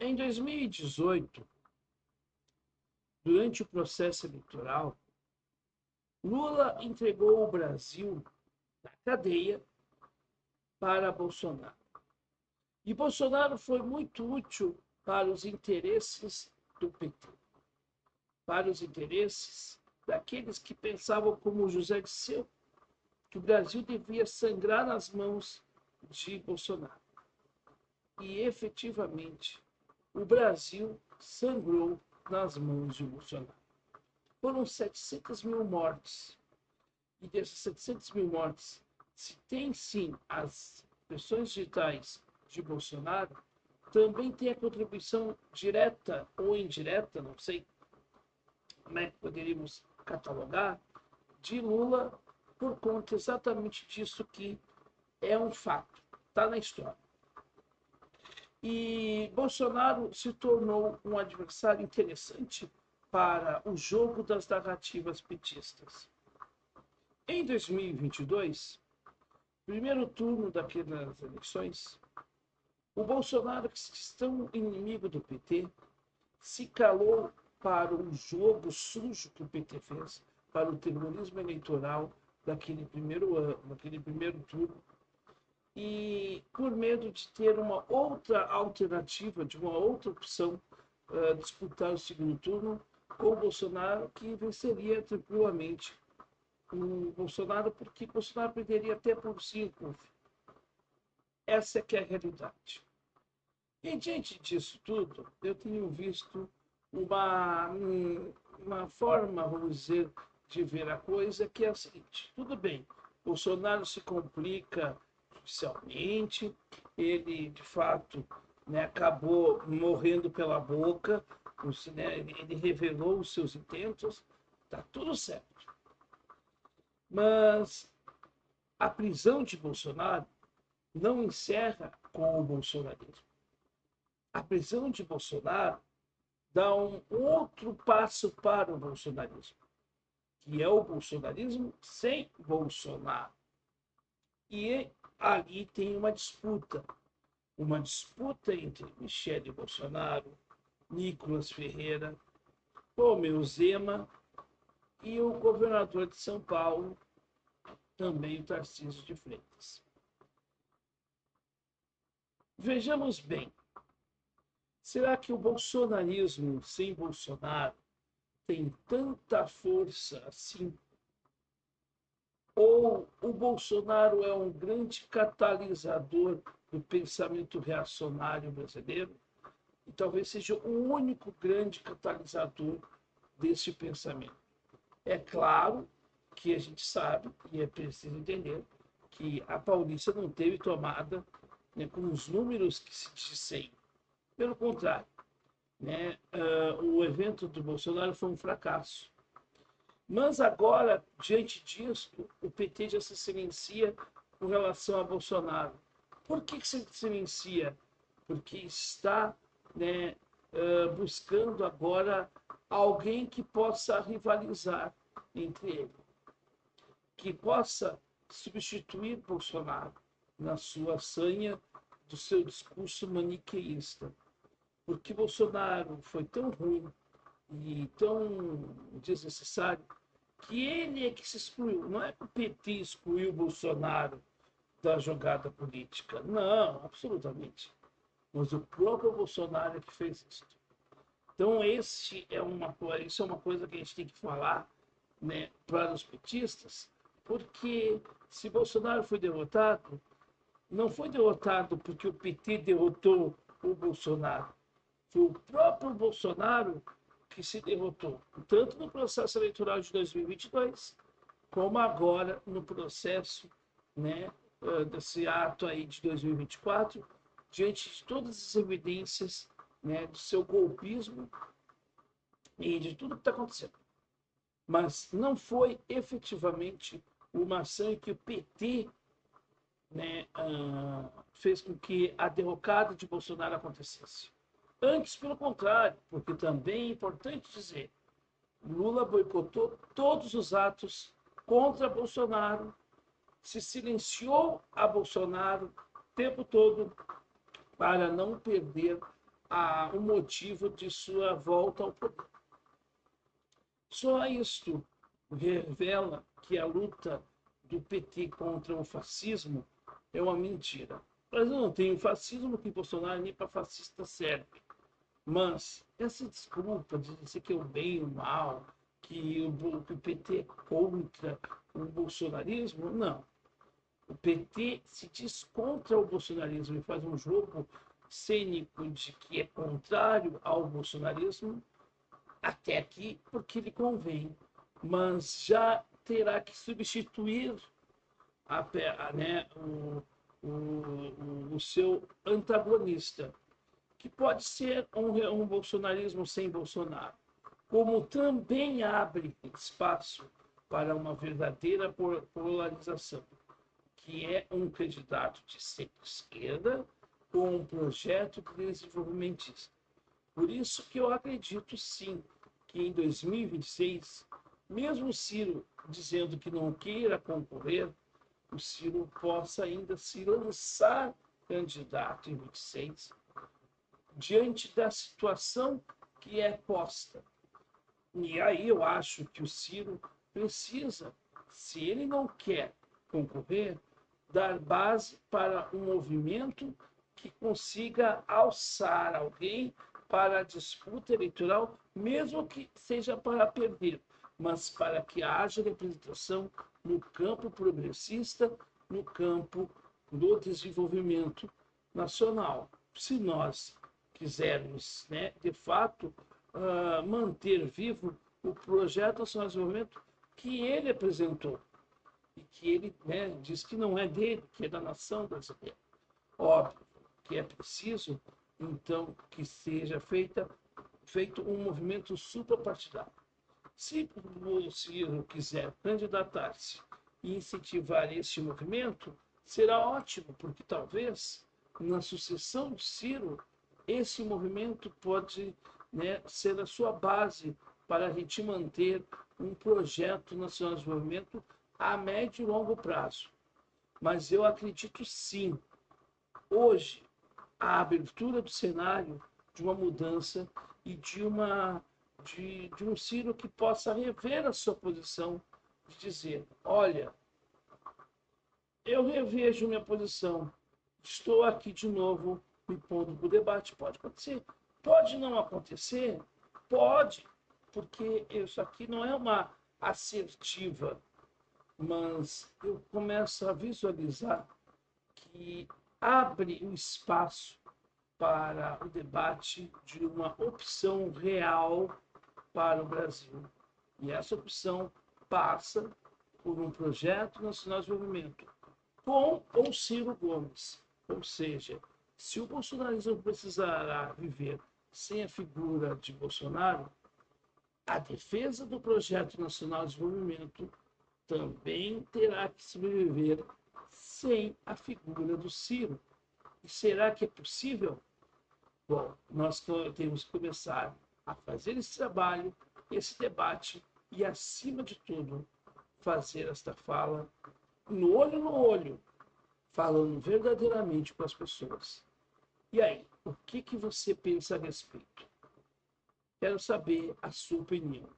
Em 2018, durante o processo eleitoral, Lula entregou o Brasil na cadeia para Bolsonaro. E Bolsonaro foi muito útil para os interesses do PT, para os interesses daqueles que pensavam como José Dirceu, que o Brasil devia sangrar nas mãos de Bolsonaro. E efetivamente, o Brasil sangrou nas mãos de Bolsonaro. Foram 700 mil mortes. E dessas 700 mil mortes, se tem sim as pressões digitais de Bolsonaro, também tem a contribuição direta ou indireta, não sei como é que poderíamos catalogar, de Lula por conta exatamente disso que é um fato, está na história. E Bolsonaro se tornou um adversário interessante para o jogo das narrativas petistas. Em 2022, primeiro turno daquelas eleições, o Bolsonaro, que se diz tão inimigo do PT, se calou para o jogo sujo que o PT fez, para o terrorismo eleitoral daquele primeiro turno, e por medo de ter uma outra alternativa, de uma outra opção, disputar o segundo turno com o Bolsonaro, que venceria tranquilamente o Bolsonaro, porque Bolsonaro perderia até por 5. Essa é que é a realidade. E diante disso tudo, eu tenho visto uma, uma forma, vamos dizer, de ver a coisa, que é a seguinte: tudo bem, Bolsonaro se complica judicialmente, ele de fato, né, acabou morrendo pela boca, né, ele revelou os seus intentos, está tudo certo. Mas a prisão de Bolsonaro não encerra com o bolsonarismo. A prisão de Bolsonaro dá um outro passo para o bolsonarismo, que é o bolsonarismo sem Bolsonaro. E ali tem uma disputa entre Michele Bolsonaro, Nicolas Ferreira, Romeu Zema e o governador de São Paulo, também o Tarcísio de Freitas. Vejamos bem, será que o bolsonarismo sem Bolsonaro tem tanta força assim? Ou o Bolsonaro é um grande catalisador do pensamento reacionário brasileiro? E talvez seja o único grande catalisador desse pensamento. É claro que a gente sabe, e é preciso entender, que a Paulista não teve tomada, né, com os números que se dissem. Pelo contrário, né, o evento do Bolsonaro foi um fracasso. Mas agora, diante disso, o PT já se silencia com relação a Bolsonaro. Por que se silencia? Porque está, né, buscando agora alguém que possa rivalizar entre eles, que possa substituir Bolsonaro na sua sanha do seu discurso maniqueísta. Porque Bolsonaro foi tão ruim e tão desnecessário que ele é que se excluiu. Não é que o PT excluiu o Bolsonaro da jogada política. Não, absolutamente. Mas o próprio Bolsonaro é que fez isso. Então, isso é uma coisa que a gente tem que falar, né, para os petistas, porque se Bolsonaro foi derrotado, não foi derrotado porque o PT derrotou o Bolsonaro. Foi o próprio Bolsonaro que se derrotou, tanto no processo eleitoral de 2022, como agora no processo, né, desse ato aí de 2024, diante de todas as evidências, né, do seu golpismo e de tudo que está acontecendo. Mas não foi efetivamente uma ação em que o PT, né, fez com que a derrocada de Bolsonaro acontecesse. Antes, pelo contrário, porque também é importante dizer, Lula boicotou todos os atos contra Bolsonaro, se silenciou a Bolsonaro o tempo todo para não perder o motivo de sua volta ao poder. Só isto revela que a luta do PT contra o fascismo é uma mentira. Mas não tem o fascismo que Bolsonaro nem para fascista serve. Mas essa desculpa de dizer que é o bem e o mal, que o PT é contra o bolsonarismo, não. O PT se diz contra o bolsonarismo e faz um jogo cênico de que é contrário ao bolsonarismo, até aqui porque lhe convém, mas já terá que substituir o seu antagonista, que pode ser um bolsonarismo sem Bolsonaro, como também abre espaço para uma verdadeira polarização, que é um candidato de centro-esquerda com um projeto desenvolvimentista. Por isso que eu acredito, sim, que em 2026, mesmo o Ciro dizendo que não queira concorrer, o Ciro possa ainda se lançar candidato em 26, diante da situação que é posta. E aí eu acho que o Ciro precisa, se ele não quer concorrer, dar base para um movimento que consiga alçar alguém para a disputa eleitoral, mesmo que seja para perder, mas para que haja representação no campo progressista, no campo do desenvolvimento nacional. Se nós quisermos, né, de fato, manter vivo o projeto nacional de desenvolvimento que ele apresentou e que ele, né, diz que não é dele, que é da nação brasileira. Óbvio que é preciso, então, que seja feito um movimento suprapartidário. Se o Ciro quiser candidatar-se e incentivar este movimento, será ótimo, porque talvez na sucessão de Ciro, esse movimento pode, né, ser a sua base para a gente manter um projeto nacional de desenvolvimento a médio e longo prazo. Mas eu acredito sim, hoje, a abertura do cenário de uma mudança e de um Ciro que possa rever a sua posição, de dizer, olha, eu revejo minha posição, estou aqui de novo me pondo para o debate. Pode acontecer, pode não acontecer, pode, porque isso aqui não é uma assertiva, mas eu começo a visualizar que abre um espaço para o debate de uma opção real para o Brasil. E essa opção passa por um projeto nacional de desenvolvimento com ou Ciro Gomes. Ou seja, se o bolsonarismo precisará viver sem a figura de Bolsonaro, a defesa do projeto nacional de desenvolvimento também terá que sobreviver sem a figura do Ciro. E será que é possível? Bom, nós temos que começar a fazer esse trabalho, esse debate e, acima de tudo, fazer esta fala no olho, falando verdadeiramente com as pessoas. E aí, o que você pensa a respeito? Quero saber a sua opinião.